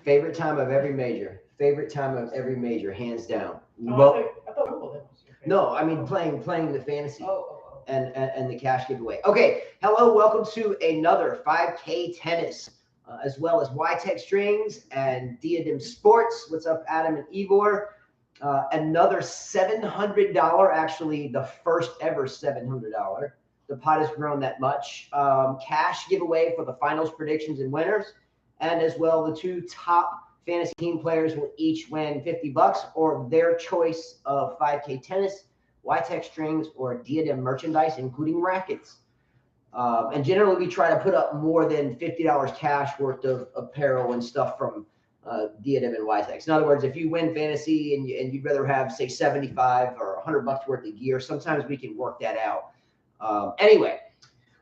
Favorite time of every major. Favorite time of every major, hands down. I thought Wimbledon was your favorite. No, I mean playing the fantasy. Oh. And the cash giveaway. Okay, hello, welcome to another 5K tennis, as well as Y-Tech Strings and Diadem Sports. What's up, Adam and Igor? Another $700, actually the first ever $700. The pot has grown that much. Cash giveaway for the finals predictions and winners, and as well the two top fantasy team players will each win $50 or their choice of 5K tennis, Y-Tech Strings, or Diadem merchandise, including rackets. And generally, we try to put up more than $50 cash worth of apparel and stuff from Diadem and Y-Tech. In other words, if you win fantasy and you'd rather have, say, 75 or $100 worth of gear, sometimes we can work that out. Anyway,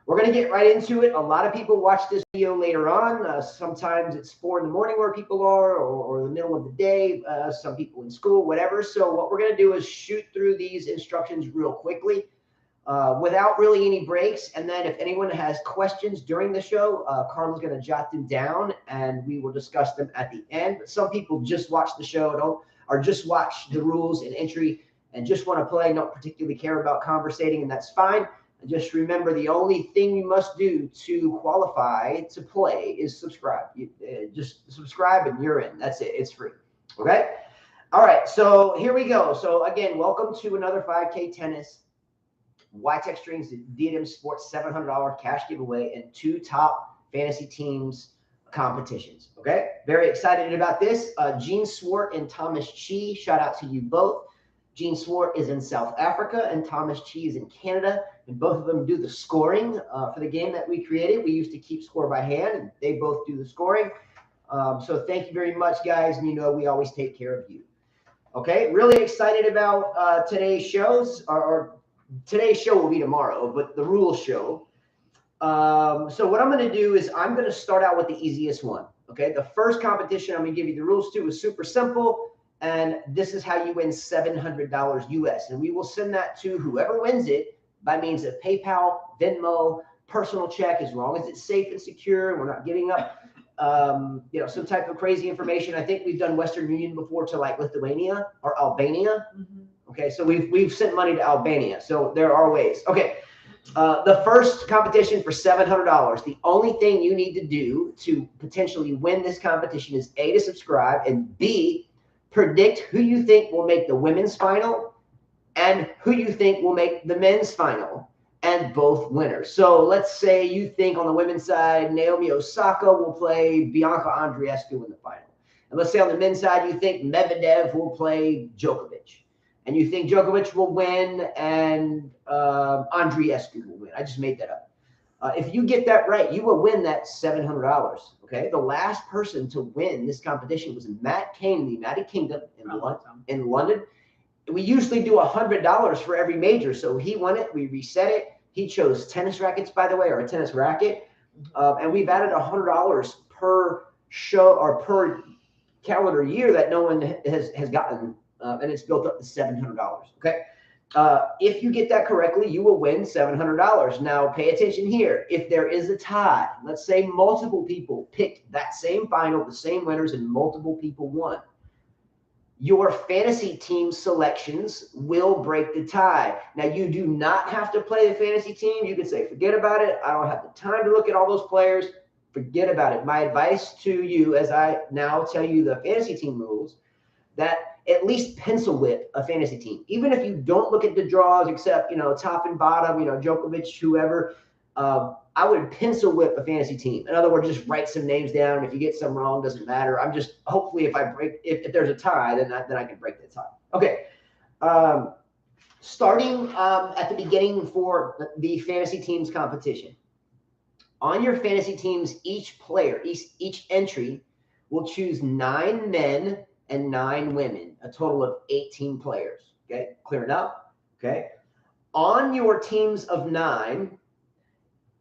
we're going to get right into it. A lot of people watch this video later on. Sometimes it's 4 in the morning where people are, or the middle of the day. Some people in school, whatever. So what we're going to do is shoot through these instructions real quickly without really any breaks. And then if anyone has questions during the show, Carla's going to jot them down and we will discuss them at the end. But some people just watch the show, or just watch the rules and entry and just want to play, don't particularly care about conversating, and that's fine. And just remember, the only thing you must do to qualify to play is subscribe. You just subscribe and you're in. That's it. It's free. Okay? All right. So here we go. So again, welcome to another 5K tennis, Y-Tech Strings, Diadem Sports $700 cash giveaway, and two top fantasy teams competitions. Okay? Very excited about this. Gene Swart and Thomas Chi, shout out to you both. Gene Swart is in South Africa and Thomas Chi is in Canada, and both of them do the scoring for the game that we created. We used to keep score by hand, and they both do the scoring. So thank you very much, guys, and you know we always take care of you. Okay, really excited about today's shows, or today's show will be tomorrow, but the rules show. So what I'm going to do is I'm going to start out with the easiest one. Okay, the first competition I'm going to give you the rules to is super simple. And this is how you win $700 US. And we will send that to whoever wins it by means of PayPal, Venmo, personal check, as long as it's safe and secure. We're not giving up, some type of crazy information. I think we've done Western Union before to like Lithuania or Albania. Mm-hmm. Okay, so we've sent money to Albania. So there are ways. Okay, the first competition for $700. The only thing you need to do to potentially win this competition is A, to subscribe, and B, predict who you think will make the women's final and who you think will make the men's final, and both winners. So let's say you think on the women's side, Naomi Osaka will play Bianca Andreescu in the final. And let's say on the men's side, you think Medvedev will play Djokovic. And you think Djokovic will win and Andreescu will win. I just made that up. If you get that right, you will win that $700. Okay, the last person to win this competition was Matt Kane in the United Kingdom in London. We usually do $100 for every major, so he won it. We reset it. He chose tennis rackets, by the way, or a tennis racket, and we've added $100 per show or per calendar year that no one has gotten, and it's built up to $700. Okay. If you get that correctly, you will win $700. Now, pay attention here. If there is a tie, let's say multiple people picked that same final, the same winners, and multiple people won, your fantasy team selections will break the tie. Now, you do not have to play the fantasy team. You can say, forget about it. I don't have the time to look at all those players. Forget about it. My advice to you, as I now tell you the fantasy team rules, that at least pencil whip a fantasy team. Even if you don't look at the draws, except, top and bottom, Djokovic, whoever, I would pencil whip a fantasy team. In other words, just write some names down. If you get some wrong, doesn't matter. I'm just, hopefully if there's a tie, then I can break the tie. Okay. Starting at the beginning for the fantasy teams competition. On your fantasy teams, each player, each entry will choose 9 men and 9 women, a total of 18 players. Okay, clear enough? Okay. On your teams of 9,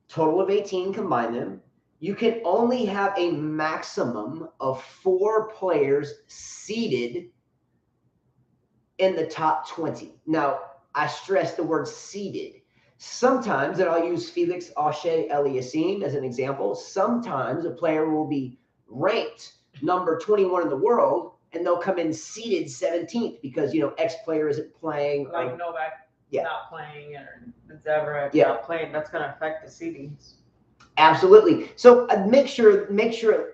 total of 18, combine them, you can only have a maximum of 4 players seeded in the top 20. Now, I stress the word seeded. Sometimes, and I'll use Felix Auger-Aliassime as an example, sometimes a player will be ranked number 21 in the world, and they'll come in seeded 17th because, X player isn't playing. Like Novak not playing or Zverev Yeah. not playing, that's going to affect the seedings. Absolutely. So make sure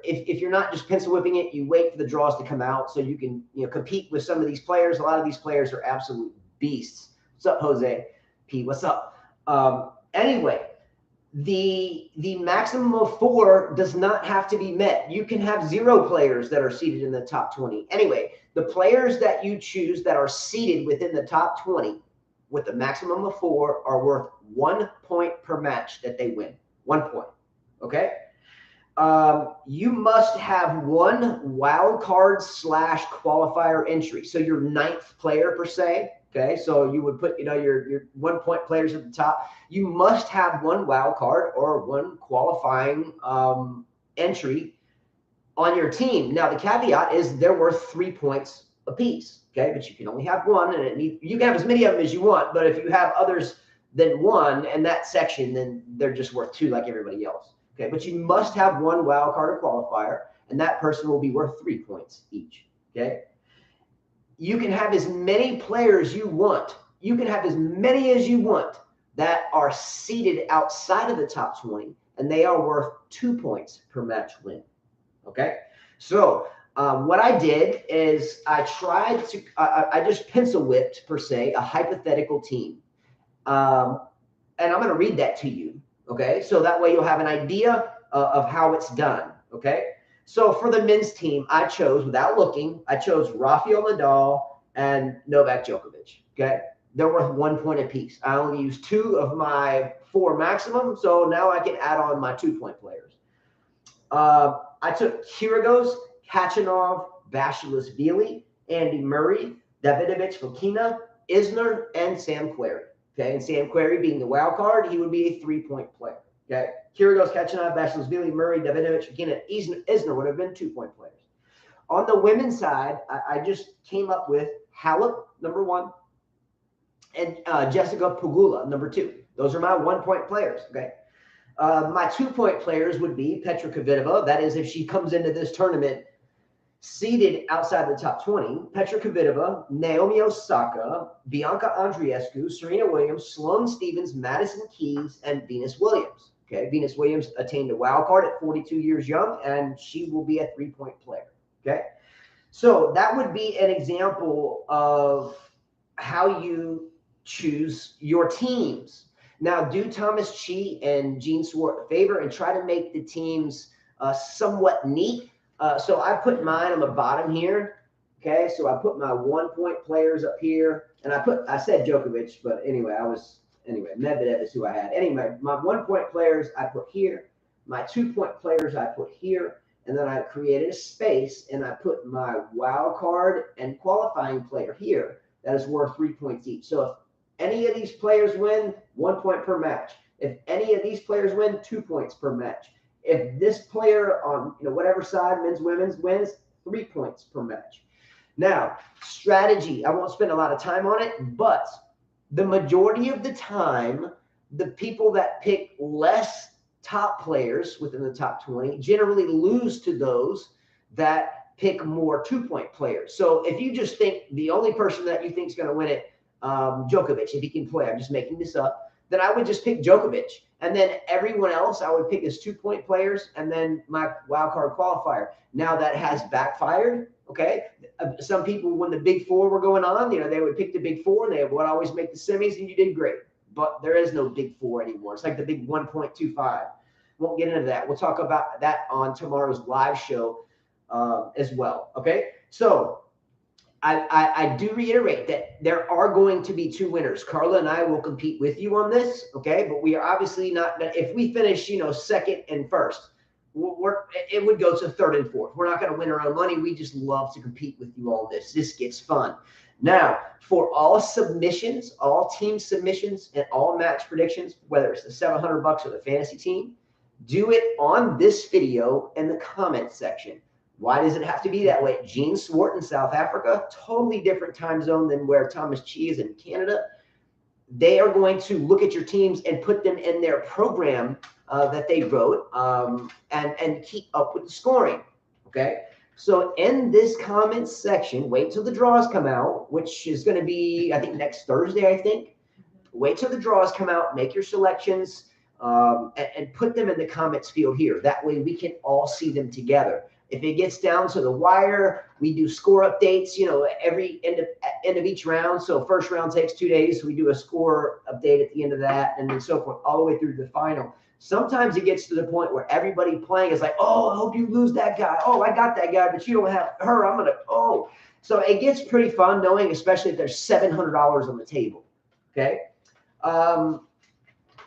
if you're not just pencil whipping it, you wait for the draws to come out so you can compete with some of these players. A lot of these players are absolute beasts. What's up, Jose P? What's up? Anyway, the maximum of 4 does not have to be met. You can have 0 players that are seated in the top 20. Anyway, the players that you choose that are seated within the top 20 with the maximum of 4 are worth 1 point per match that they win. 1 point. Okay. You must have 1 wild card / qualifier entry. So your 9th player per se. Okay. So you would put, your 1 point players at the top. You must have 1 wild card or 1 qualifying entry on your team. Now the caveat is they're worth 3 points apiece. Okay. But you can only have 1, and you can have as many of them as you want. But if you have others than 1 in that section, then they're just worth 2 like everybody else. Okay, but you must have 1 wild card or qualifier, and that person will be worth 3 points each. Okay, you can have as many players you want. You can have as many as you want that are seated outside of the top 20, and they are worth 2 points per match win. Okay, so what I did is I tried to I just pencil whipped per se a hypothetical team. And I'm going to read that to you, okay? So that way you'll have an idea of how it's done, okay? So for the men's team, I chose Rafael Nadal and Novak Djokovic, okay? They're worth 1 point apiece. I only used 2 of my 4 maximum, so now I can add on my 2-point players. I took Kyrgios, Khachanov, Basilashvili, Andy Murray, Davidovich Fokina, Isner, and Sam Querrey. Okay, and Sam Querrey being the wild card, he would be a 3-point player. Okay, Kyrgios, Khachanov, Basilashvili, Murray, Davidovich, Fokina, Isner would have been 2-point players. On the women's side, I just came up with Halep, number 1, and Jessica Pegula, number 2. Those are my 1-point players. Okay, my 2-point players would be Petra Kvitova. That is, if she comes into this tournament seated outside the top 20, Petra Kvitova, Naomi Osaka, Bianca Andreescu, Serena Williams, Sloane Stephens, Madison Keys, and Venus Williams. Okay, Venus Williams attained a wild card at 42 years young, and she will be a 3-point player. Okay, so that would be an example of how you choose your teams. Now, do Thomas Chi and Gene Swart a favor and try to make the teams somewhat neat. So I put mine on the bottom here. Okay, so I put my 1-point players up here, and I said Djokovic, but anyway, Medvedev is who I had. Anyway, my 1-point players I put here, my 2-point players I put here, and then I created a space and I put my wild card and qualifying player here. That is worth 3 points each. So if any of these players win, 1 point per match. If any of these players win, 2 points per match. If this player on whatever side, men's, women's, wins, 3 points per match. Now, strategy. I won't spend a lot of time on it, but the majority of the time, the people that pick less top players within the top 20 generally lose to those that pick more 2-point players. So if you just think the only person that you think is going to win it, Djokovic, if he can play, I'm just making this up, then I would just pick Djokovic. And then everyone else I would pick as 2-point players and then my wildcard qualifier. Now that has backfired, okay? Some people, when the Big Four were going on, they would pick the Big Four and they would always make the semis and you did great. But there is no Big Four anymore. It's like the big 1.25. Won't get into that. We'll talk about that on tomorrow's live show as well, okay? So I do reiterate that there are going to be 2 winners. Carla and I will compete with you on this, okay? But we are obviously not. If we finish, second and first, it would go to third and fourth. We're not going to win our own money. We just love to compete with you on this. This gets fun. Now, for all submissions, all team submissions, and all match predictions, whether it's the $700 or the fantasy team, do it on this video in the comment section. Why does it have to be that way? Gene Swart in South Africa, totally different time zone than where Thomas Chi is in Canada. They are going to look at your teams and put them in their program that they wrote and keep up with the scoring. Okay. So in this comments section, wait till the draws come out, which is going to be, I think, next Thursday, I think. Wait till the draws come out, make your selections, and put them in the comments field here. That way we can all see them together. If it gets down to the wire, we do score updates, you know, every end of each round. So first round takes 2 days. So we do a score update at the end of that, and then so forth, all the way through to the final. Sometimes it gets to the point where everybody playing is like, oh, I hope you lose that guy. Oh, I got that guy, but you don't have her. I'm going to, oh. So it gets pretty fun knowing, especially if there's $700 on the table. Okay.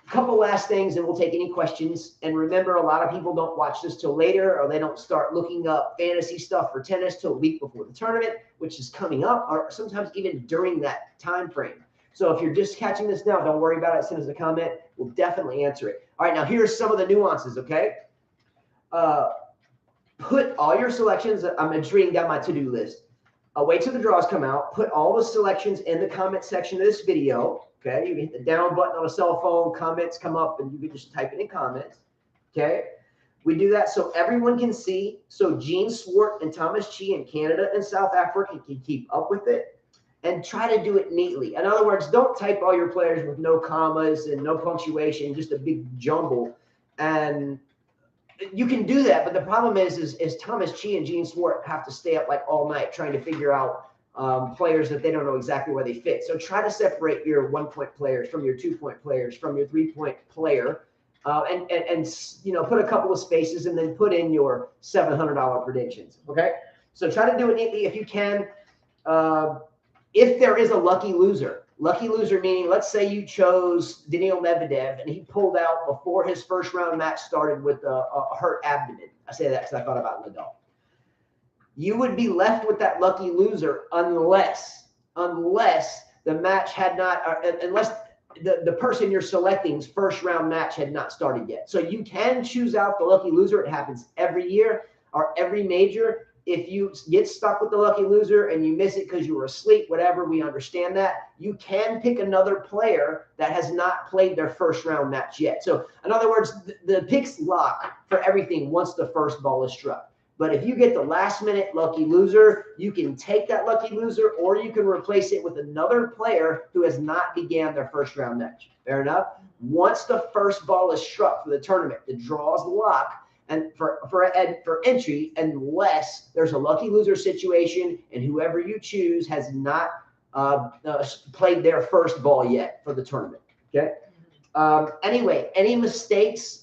Couple last things, and we'll take any questions. And remember, a lot of people don't watch this till later, or they don't start looking up fantasy stuff for tennis till a week before the tournament, which is coming up, or sometimes even during that time frame. So if you're just catching this now, don't worry about it. Send us a comment. We'll definitely answer it. All right, now here's some of the nuances, okay? Put all your selections. I'm just reading down my to-do list. Wait till the draws come out. Put all the selections in the comment section of this video. Okay, you can hit the down button on a cell phone, comments come up, and you can just type it in comments. Okay, we do that so everyone can see. So Gene Swart and Thomas Chi in Canada and South Africa can keep up with it, and try to do it neatly. In other words, don't type all your players with no commas and no punctuation, just a big jumble. And you can do that, but the problem is Thomas Chi and Gene Swart have to stay up like all night trying to figure out players that they don't know exactly where they fit. So try to separate your 1-point players from your 2-point players from your 3-point player, and you know, put a couple of spaces and then put in your $700 predictions. Okay, so try to do it neatly if you can. If there is a lucky loser meaning, let's say you chose Daniil Medvedev and he pulled out before his first round match started with a hurt abdomen. I say that because I thought about Nadal. You would be left with that lucky loser unless the match had not, unless the person you're selecting's first round match had not started yet. So you can choose out the lucky loser. It happens every year or every major. If you get stuck with the lucky loser and you miss it because you were asleep, whatever, we understand that. You can pick another player that has not played their first round match yet. So in other words, the pick's lock for everything once the first ball is struck. But if you get the last minute lucky loser, you can take that lucky loser or you can replace it with another player who has not began their first round match. Fair enough? Once the first ball is struck for the tournament, the draw is locked and for entry, unless there's a lucky loser situation and whoever you choose has not played their first ball yet for the tournament. Okay. Anyway, any mistakes,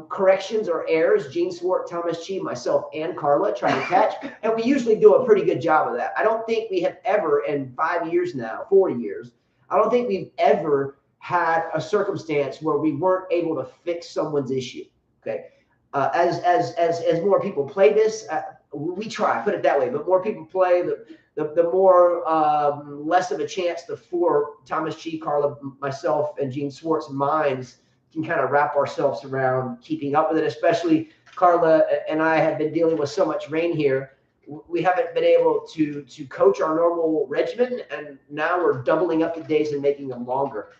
corrections, or errors, Gene Swart, Thomas Chi, myself, and Carla try to catch, and we usually do a pretty good job of that. I don't think we have ever, in 5 years now, 4 years, I don't think we've ever had a circumstance where we weren't able to fix someone's issue. Okay, as more people play this, we try, put it that way, but more people play, the more less of a chance the four, Thomas Chi, Carla, myself, and Gene Swart's minds can kind of wrap ourselves around keeping up with it. Especially Carla and I have been dealing with so much rain here. We haven't been able to coach our normal regimen, and now we're doubling up the days and making them longer,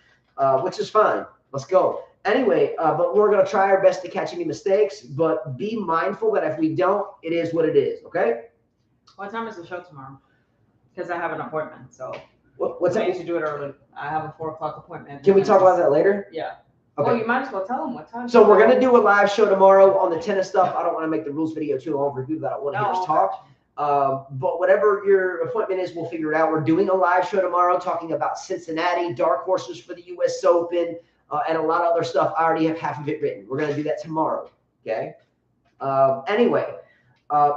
which is fine. Let's go. Anyway, but we're going to try our best to catch any mistakes, but be mindful that if we don't, it is what it is, okay? What time is the show tomorrow? Because I have an appointment, so What's I that? need to do it early. I have a 4 o'clock appointment. Can we talk about that later? Yeah. Okay. Well, you might as well tell them what time. So we're going to do a live show tomorrow on the tennis stuff. I don't want to make the rules video too long for people that don't want to hear us talk. But whatever your appointment is, we'll figure it out. We're doing a live show tomorrow talking about Cincinnati, dark horses for the U.S. Open, and a lot of other stuff. I already have half of it written. We're going to do that tomorrow, okay? Anyway,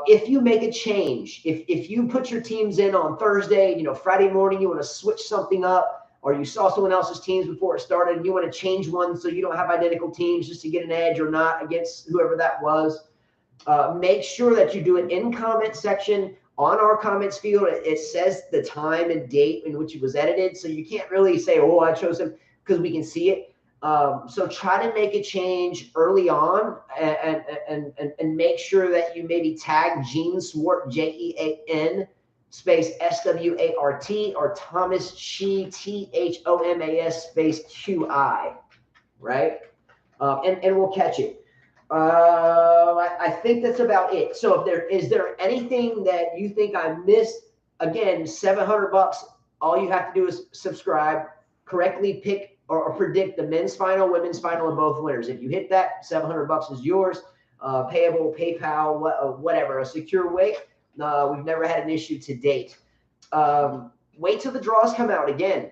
if you make a change, if you put your teams in on Thursday, Friday morning, you want to switch something up, or you saw someone else's teams before it started and you want to change one so you don't have identical teams just to get an edge or not against whoever that was, make sure that you do it in comment section on our comments field. It says the time and date in which it was edited, so you can't really say, oh, I chose him, because we can see it. So try to make a change early on and make sure that you maybe tag Gene Swart, Jean space SWART, or Thomas Chi, THOMAS space QI, right? And we'll catch it. I think that's about it. So is there anything that you think I missed? Again, $700. All you have to do is subscribe, correctly pick or predict the men's final, women's final, and both winners. If you hit that, $700 is yours. Payable, PayPal, whatever, a secure way. We've never had an issue to date. Wait till the draws come out again.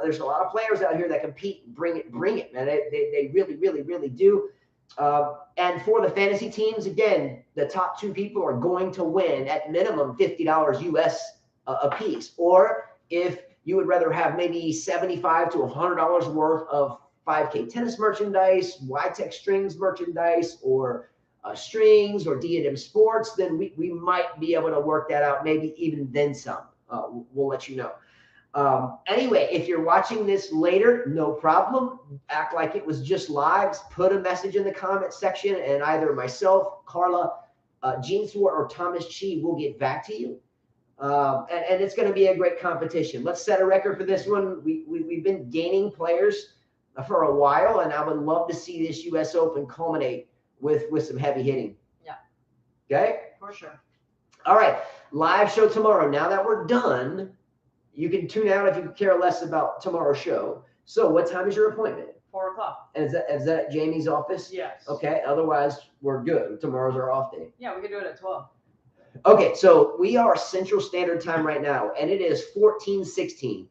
There's a lot of players out here that compete. Bring it, man. They really do. And for the fantasy teams, again, the top two people are going to win at minimum $50 US a piece. Or if you would rather have maybe $75 to $100 worth of 5K tennis merchandise, YTech strings merchandise, or strings or D&M sports, then we might be able to work that out, maybe even then some. We'll let you know. Anyway, if you're watching this later, no problem. Act like it was just live. Put a message in the comment section, and either myself, Carla, Gene Swart, or Thomas Chi will get back to you. And it's going to be a great competition. Let's set a record for this one. We've been gaining players for a while, and I would love to see this U.S. Open culminate with some heavy hitting. Yeah. Okay? For sure. All right. Live show tomorrow. Now that we're done, you can tune out if you care less about tomorrow's show. So what time is your appointment? 4 o'clock. And is that at Jamie's office? Yes. Okay. Otherwise, we're good. Tomorrow's our off day. Yeah, we can do it at 12. Okay. So we are Central Standard Time right now, and it is 2:16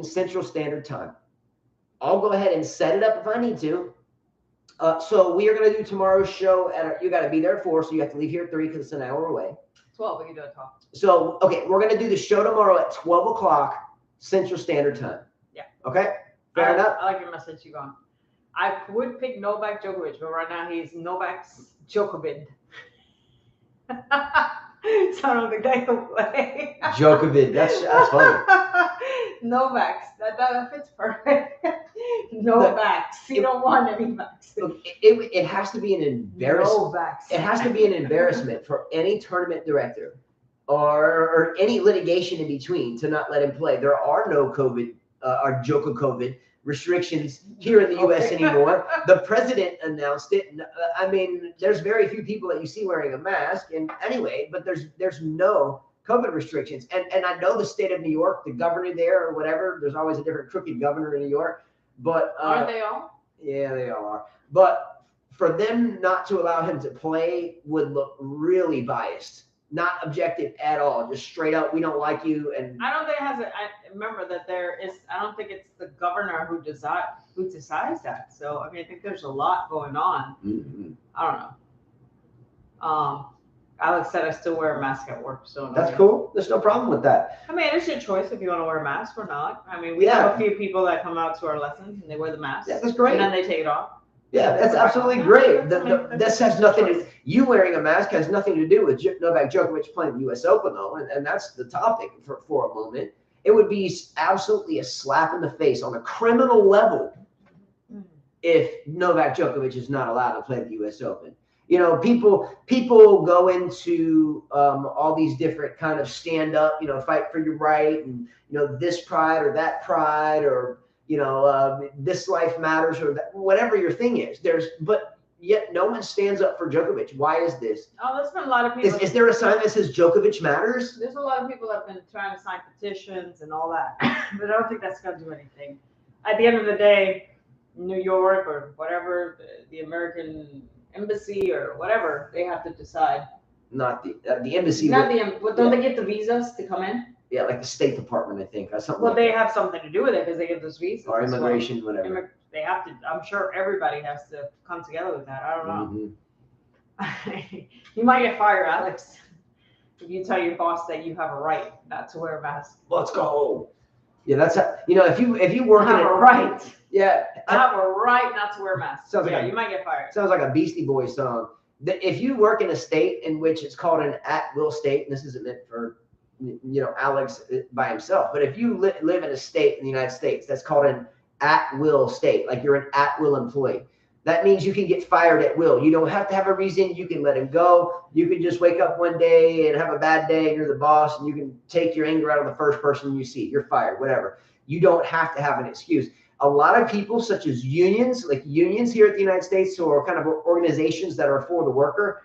Central Standard Time. I'll go ahead and set it up if I need to. So we are going to do tomorrow's show you got to be there at 4, so you have to leave here at 3 because it's an hour away. 12, we can do it at 12. So, okay, we're going to do the show tomorrow at 12 o'clock Central Standard Time. Yeah. Okay? Fair enough? I like your message. You going. I would pick Novak Djokovic, but right now he's Novak's Djokovic. So I don't think that can play. Djokovic, that's funny. Novak's. That fits perfect. Novak's. You don't want any backs. It has to be an embarrassment. Novak's. It has to be an embarrassment for any tournament director or any litigation in between to not let him play. There are no COVID or Djokovic restrictions here in the U.S. anymore. The president announced it. I mean, there's very few people that you see wearing a mask. And anyway, but there's no COVID restrictions. And I know the state of New York, the governor there or whatever, there's always a different crooked governor in New York. But aren't they all? Yeah, they all are. But for them not to allow him to play would look really biased. Not objective at all. Just straight up, we don't like you. And I don't think it has I remember that I don't think it's the governor who decides that. So I mean, I think there's a lot going on. Mm-hmm. I don't know. Alex said I still wear a mask at work, so that's cool. There's no problem with that. I mean, it's your choice if you want to wear a mask or not. I mean, we have a few people that come out to our lessons and they wear the mask. Yeah, that's great. And then they take it off. Yeah, that's absolutely great. This has nothing to you wearing a mask has nothing to do with Novak Djokovic playing the U.S. Open, though, and that's the topic for a moment. It would be absolutely a slap in the face on a criminal level if Novak Djokovic is not allowed to play the U.S. Open. You know, people go into all these different kind of stand up, fight for your right, and this pride or that pride, or this life matters, or that, whatever your thing is. But yet no one stands up for Djokovic. Why is this? Oh, there's been a lot of people. Is there a sign that says Djokovic matters? There's a lot of people that have been trying to sign petitions and all that, but I don't think that's going to do anything. At the end of the day, New York or whatever, the American embassy or whatever, they have to decide. Not the embassy. Don't they get the visas to come in? Yeah, like the State Department, I think. Well, they have something to do with it because they get those visas. Or immigration, whatever. They have to. I'm sure everybody has to come together with that. I don't know. Mm-hmm. You might get fired, Alex, if you tell your boss that you have a right not to wear a mask. Let's go. Yeah, that's how, if you work in a right. Yeah, I have a right not to wear a mask. Sounds like you might get fired. Sounds like a Beastie Boys song. If you work in a state in which it's called an at-will state, and this isn't meant for Alex by himself, but if you live in a state in the United States that's called an at-will state, like you're an at-will employee, that means you can get fired at will. You don't have to have a reason. You can let him go. You can just wake up one day and have a bad day, and you're the boss, and you can take your anger out of the first person you see. You're fired, whatever. You don't have to have an excuse. a lot of people, such as unions, like unions here at the United States, or kind of organizations that are for the worker,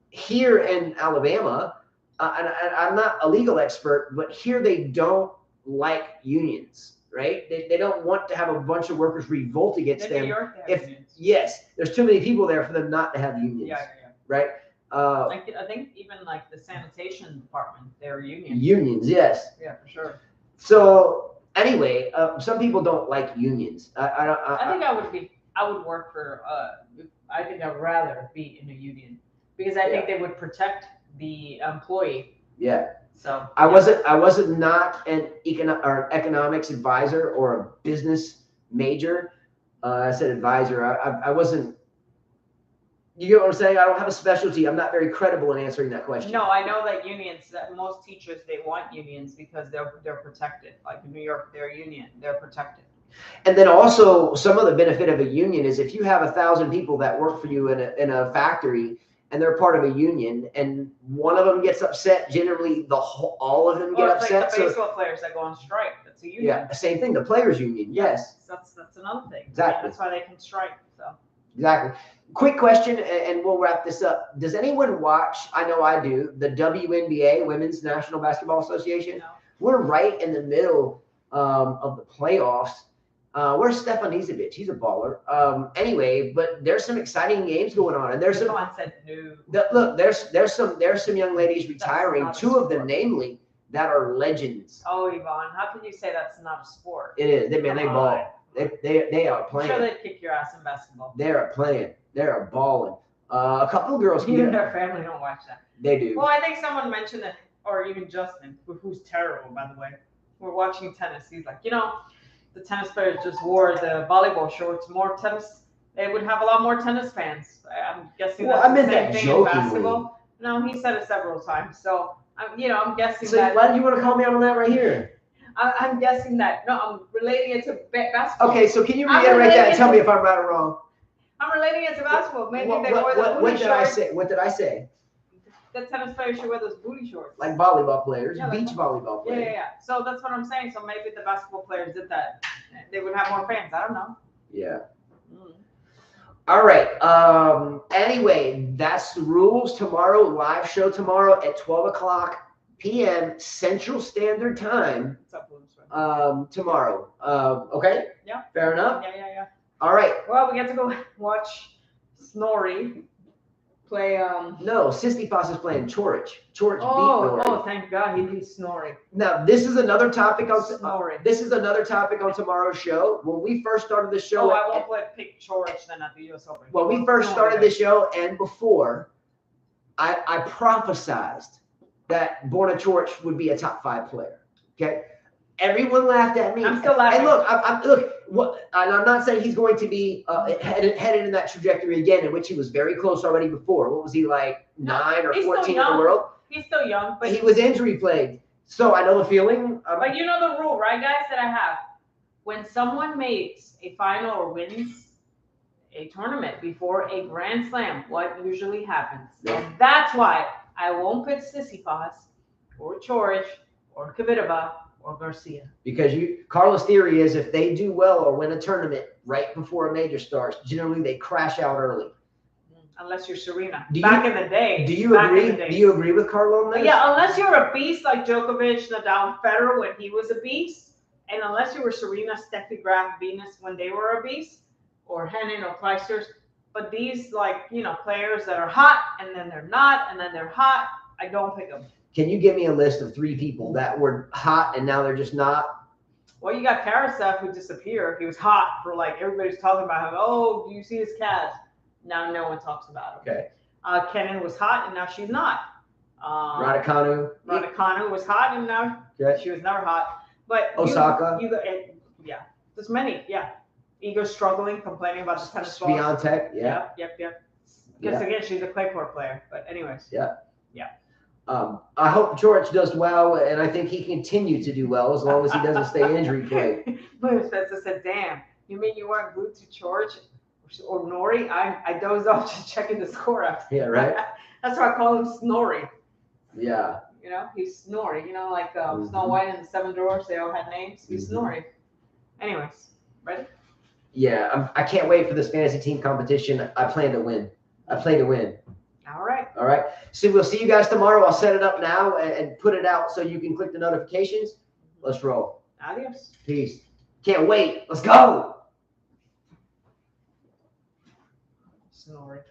here in Alabama, and I'm not a legal expert, but here they don't like unions, right? They don't want to have a bunch of workers revolt against them. New York, they have unions. Yes, there's too many people there for them not to have unions. Yeah. Right? I think even like the sanitation department, they're unions. Unions, yes. Yeah, for sure. So anyway, some people don't like unions. I think I would work for. I think I'd rather be in a union because I think they would protect the employee. Yeah. So I wasn't not an economics advisor or a business major. I said advisor. I wasn't. You get what I'm saying? I don't have a specialty. I'm not very credible in answering that question. No, I know that unions. That most teachers they want unions because they're protected. Like in New York, they're union. They're protected. And then also some of the benefit of a union is if you have 1,000 people that work for you in a factory and they're part of a union and one of them gets upset, generally all of them get upset. Like the baseball players that go on strike. That's a union. Yeah, same thing. The players union. Yes. That's another thing. Exactly. That's why they can strike. So. Exactly. Quick question, and we'll wrap this up. Does anyone watch? I know I do. The WNBA, Women's National Basketball Association. No. We're right in the middle of the playoffs. Where's Stefan Izovic? He's a baller. Anyway, but there's some exciting games going on, and there's some. Said no. Look, there's some young ladies retiring. Two of them, namely, that are legends. Oh, Yvonne, how can you say that's not a sport? It is. They ball. They are playing. I'm sure they'd kick your ass in basketball. They are playing. They are balling. A couple of girls. Even their family don't watch that. They do. Well, I think someone mentioned it, or even Justin, who's terrible, by the way. We're watching tennis. He's like, the tennis players just wore the volleyball shorts. More tennis. They would have a lot more tennis fans. I'm guessing that's the same thing in basketball. No, he said it several times. So, I'm guessing that. So why do you want to call me out on that right here? I'm guessing that. No, I'm relating it to basketball. Okay, so can you reiterate that and tell me if I'm right or wrong? I'm relating it to basketball. Maybe What did I say? What did I say? The tennis players should wear those booty shorts. Like volleyball players, Yeah, beach volleyball players. Yeah. So that's what I'm saying. So maybe the basketball players did that. They would have more fans. I don't know. Yeah. All right. Anyway, that's the rules. Tomorrow, live show tomorrow at 12:00 p.m. Central Standard Time. Tomorrow. Okay? Yeah. Fair enough? Yeah. All right. Well, we get to go watch Snorri play. No, Sistipas is playing Chorich. Chorich beat Nori. Oh, thank God he beat Snorri. Now, this is another topic on Snorri. This is another topic on tomorrow show. When we first started the show. I won't pick Chorich then at the US Open. When we first started the show and before, I prophesized that Borna Chorich would be a top 5 player. Okay. Everyone laughed at me. I'm still laughing. And look, and I'm not saying he's going to be headed in that trajectory again, in which he was very close already before. What was he, like 9 or 14 in the world? He's still young, but he was injury plagued. So I know the feeling. But you know the rule, right, guys, that I have. When someone makes a final or wins a tournament before a Grand Slam, what usually happens? And that's why I won't pick Tsitsipas or Chorich or Kvitova or Garcia. Because Carlos' theory is if they do well or win a tournament right before a major starts, generally they crash out early. Unless you're Serena. Back in the day. Do you agree? Do you agree with Carlo on this? Yeah, unless you're a beast like Djokovic, Nadal, Federer when he was a beast, and unless you were Serena, Steffi Graf, Venus when they were a beast, or Henin or Clijsters. But these players that are hot and then they're not, and then they're hot, I don't pick them. Can you give me a list of 3 people that were hot and now they're just not? Well, you got Karasev who disappeared. He was hot for everybody's talking about him. Oh, do you see his calves? Now no one talks about him. Okay. Kenin was hot and now she's not. Raducanu was hot and now she was never hot. But Osaka. There's many. Yeah. Ego's struggling, complaining about the tennis ball. Swiatek. Yeah. Yep. Because again, she's a clay court player. But anyways. Yeah. I hope Chorich does well, and I think he can continue to do well as long as he doesn't stay injury plagued. But Spencer said, "Damn, you mean you weren't glued to Chorich or Nori?" I dozed off just checking the score out. Yeah, right. That's why I call him Snorri. Yeah. He's Snorri. Like Snow White and the 7 Dwarfs, they all had names. He's Snorri. Anyways, ready? Yeah, I can't wait for this fantasy team competition. I plan to win. I plan to win. All right. All right. So we'll see you guys tomorrow. I'll set it up now and put it out so you can click the notifications. Let's roll. Adios. Peace. Can't wait. Let's go. Snoring.